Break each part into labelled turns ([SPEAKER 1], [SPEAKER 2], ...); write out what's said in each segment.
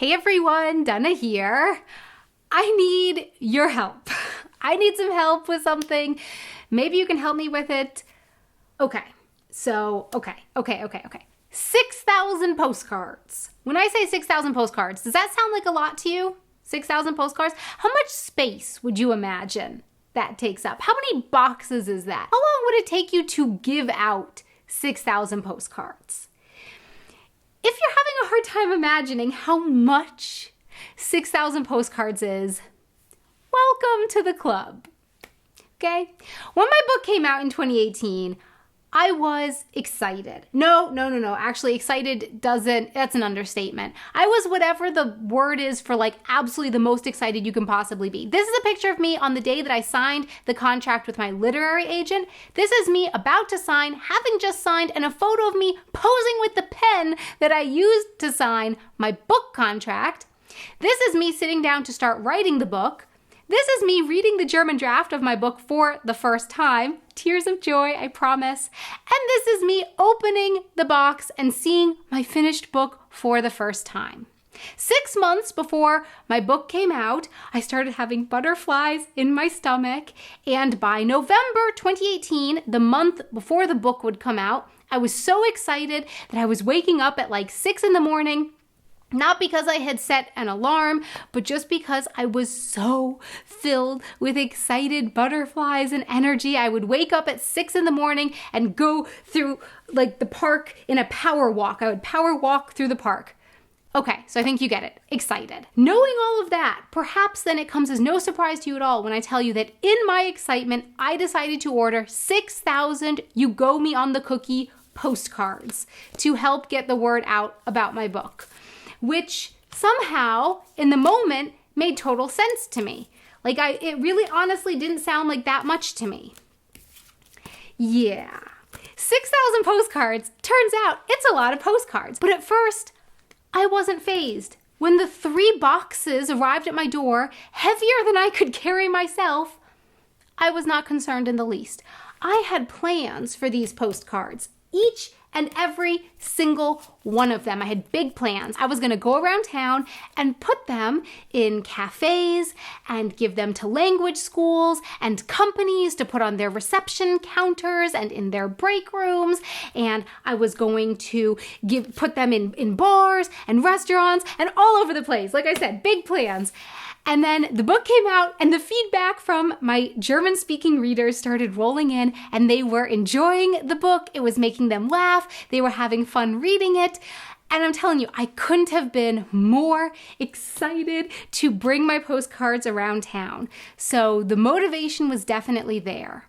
[SPEAKER 1] Hey everyone, Donna here. I need your help. I need some help with something. Maybe you can help me with it. Okay. 6,000 postcards. When I say 6,000 postcards, does that sound like a lot to you? 6,000 postcards? How much space would you imagine that takes up? How many boxes is that? How long would it take you to give out 6,000 postcards? If you're having a hard time imagining how much 6,000 postcards is, welcome to the club. Okay? When my book came out in 2018, I was excited. No. Actually, excited that's an understatement. I was whatever the word is for absolutely the most excited you can possibly be. This is a picture of me on the day that I signed the contract with my literary agent. This is me about to sign, having just signed, and a photo of me posing with the pen that I used to sign my book contract. This is me sitting down to start writing the book. This is me reading the German draft of my book for the first time. Tears of joy, I promise. And this is me opening the box and seeing my finished book for the first time. 6 months before my book came out, I started having butterflies in my stomach. And by November 2018, the month before the book would come out, I was so excited that I was waking up at 6 in the morning. Not because I had set an alarm, but just because I was so filled with excited butterflies and energy. I would wake up at 6 in the morning and go through the park in a power walk. I would power walk through the park. Okay, so I think you get it. Excited. Knowing all of that, perhaps then it comes as no surprise to you at all when I tell you that in my excitement, I decided to order 6,000 You Go Me on the Cookie postcards to help get the word out about my book, which somehow in the moment made total sense to me. It really honestly didn't sound like that much to me. Yeah, 6,000 postcards. Turns out it's a lot of postcards. But at first, I wasn't fazed. When the 3 boxes arrived at my door, heavier than I could carry myself, I was not concerned in the least. I had plans for these postcards, each and every single one of them. I had big plans. I was gonna go around town and put them in cafes and give them to language schools and companies to put on their reception counters and in their break rooms. And I was going to put them in bars and restaurants and all over the place. Like I said, big plans. And then the book came out and the feedback from my German-speaking readers started rolling in, and they were enjoying the book. It was making them laugh. They were having fun reading it. And I'm telling you, I couldn't have been more excited to bring my postcards around town. So the motivation was definitely there.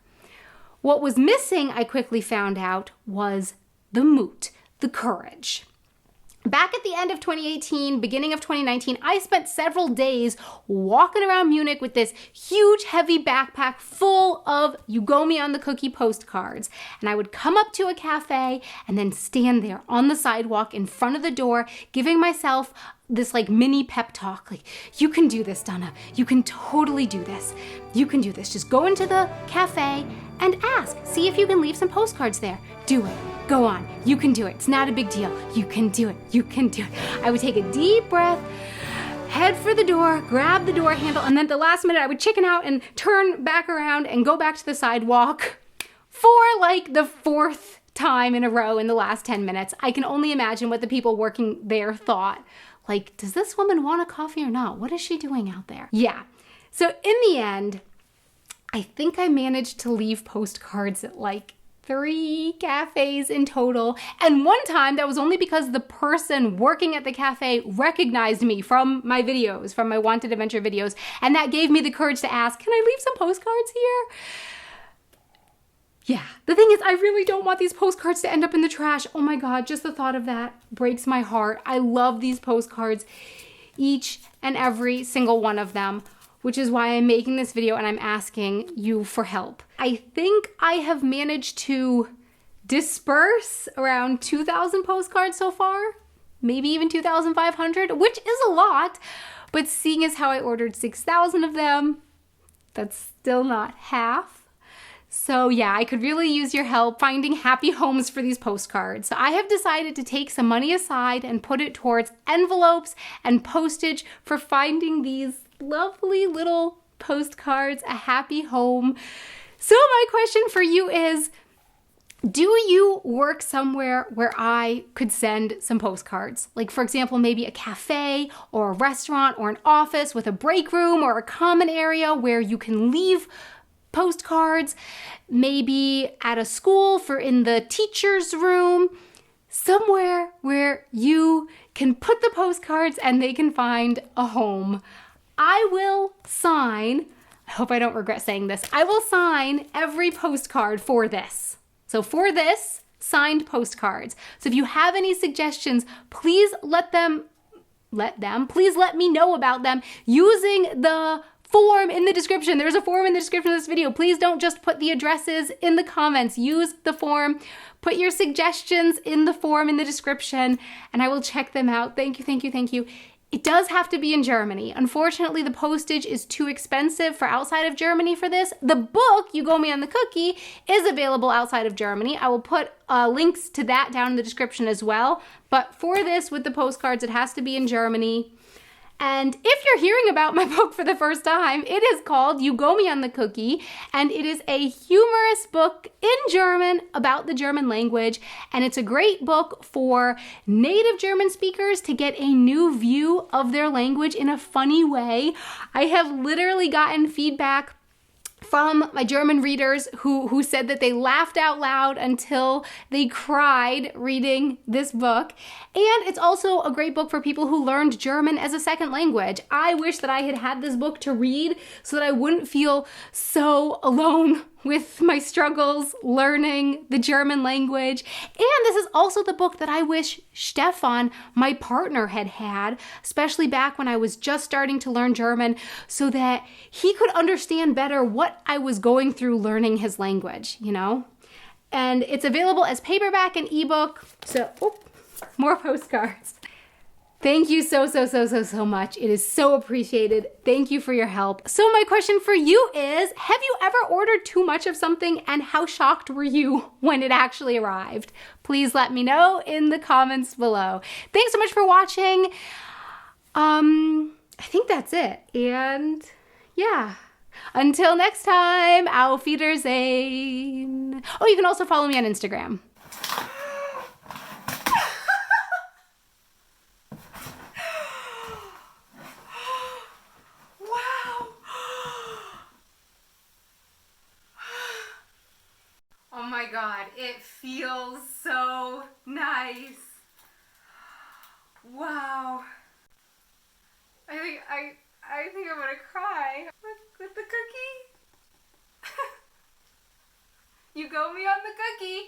[SPEAKER 1] What was missing, I quickly found out, was the moot, the courage. Back at the end of 2018, beginning of 2019, I spent several days walking around Munich with this huge, heavy backpack full of You Go Me on the Cookie postcards. And I would come up to a cafe and then stand there on the sidewalk in front of the door, giving myself this mini pep talk. You can do this, Donna. You can totally do this. You can do this. Just go into the cafe and ask. See if you can leave some postcards there. Do it. Go on. You can do it. It's not a big deal. You can do it. You can do it. I would take a deep breath, head for the door, grab the door handle, and then at the last minute I would chicken out and turn back around and go back to the sidewalk for the 4th time in a row in the last 10 minutes. I can only imagine what the people working there thought. Does this woman want a coffee or not? What is she doing out there? Yeah. So in the end, I think I managed to leave postcards at 3 cafes in total. And one time that was only because the person working at the cafe recognized me from my videos, from my Wanted Adventure videos. And that gave me the courage to ask, can I leave some postcards here? Yeah, the thing is, I really don't want these postcards to end up in the trash. Oh my God, just the thought of that breaks my heart. I love these postcards, each and every single one of them, which is why I'm making this video and I'm asking you for help. I think I have managed to disperse around 2,000 postcards so far, maybe even 2,500, which is a lot, but seeing as how I ordered 6,000 of them, that's still not half. So yeah, I could really use your help finding happy homes for these postcards. So I have decided to take some money aside and put it towards envelopes and postage for finding these lovely little postcards, a happy home. So my question for you is, do you work somewhere where I could send some postcards? Like, for example, maybe a cafe or a restaurant or an office with a break room or a common area where you can leave postcards, maybe at a school for in the teacher's room, somewhere where you can put the postcards and they can find a home. I will sign, I hope I don't regret saying this, I will sign every postcard for this. So for this, signed postcards. So if you have any suggestions, please let me know about them using the form in the description. There's a form in the description of this video. Please don't just put the addresses in the comments. Use the form. Put your suggestions in the form in the description and I will check them out. Thank you, thank you, thank you. It does have to be in Germany. Unfortunately, the postage is too expensive for outside of Germany for this. The book, You Go Me on the Cookie, is available outside of Germany. I will put links to that down in the description as well. But for this, with the postcards, it has to be in Germany. And if you're hearing about my book for the first time, it is called You Go Me on the Cookie, and it is a humorous book in German about the German language, and it's a great book for native German speakers to get a new view of their language in a funny way. I have literally gotten feedback from my German readers who said that they laughed out loud until they cried reading this book. And it's also a great book for people who learned German as a second language. I wish that I had had this book to read so that I wouldn't feel so alone with my struggles learning the German language. And this is also the book that I wish Stefan, my partner, had had, especially back when I was just starting to learn German, so that he could understand better what I was going through learning his language, you know? And it's available as paperback and ebook. So, more postcards. Thank you so much. It is so appreciated. Thank you for your help. So my question for you is, have you ever ordered too much of something and how shocked were you when it actually arrived? Please let me know in the comments below. Thanks so much for watching. I think that's it. And yeah, until next time, auf Wiedersehen. Oh, you can also follow me on Instagram. Oh my God, it feels so nice. Wow. I think I'm gonna cry with the cookie. You go me on the cookie.